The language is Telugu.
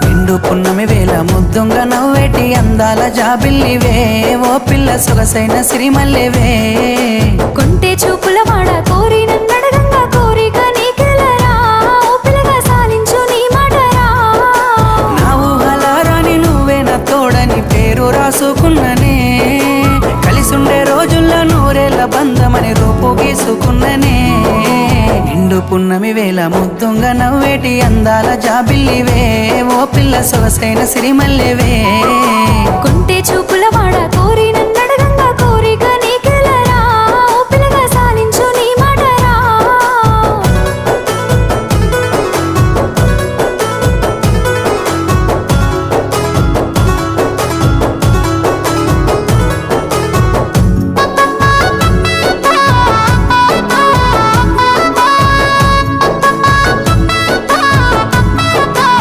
నిండు పున్నమి వేళ ముద్దుంగ నవ్వేటి అందాల జాబిల్లివే ఓ పిల్ల సొగసైన సిరిమల్లెవే కొంటే చూపుల వాడ కోరి నన్నడగంగా కోరిక నీకెలరా ఓ పిల్లగా సాలించు నీ మాటరా నా ఊహలారాని నువ్వే నా తోడని పేరు రాసుకున్ననే కలిసుండే రోజుల్లో నూరేళ్ల బంధమని రూపు గీసుకున్ననే నిండు పున్నమి వేళ ముద్దుంగ నవ్వేటి అందాల జాబిల్లివే ఓ పిల్ల సొగసైన సిరిమల్లెవే కొంటే చూపు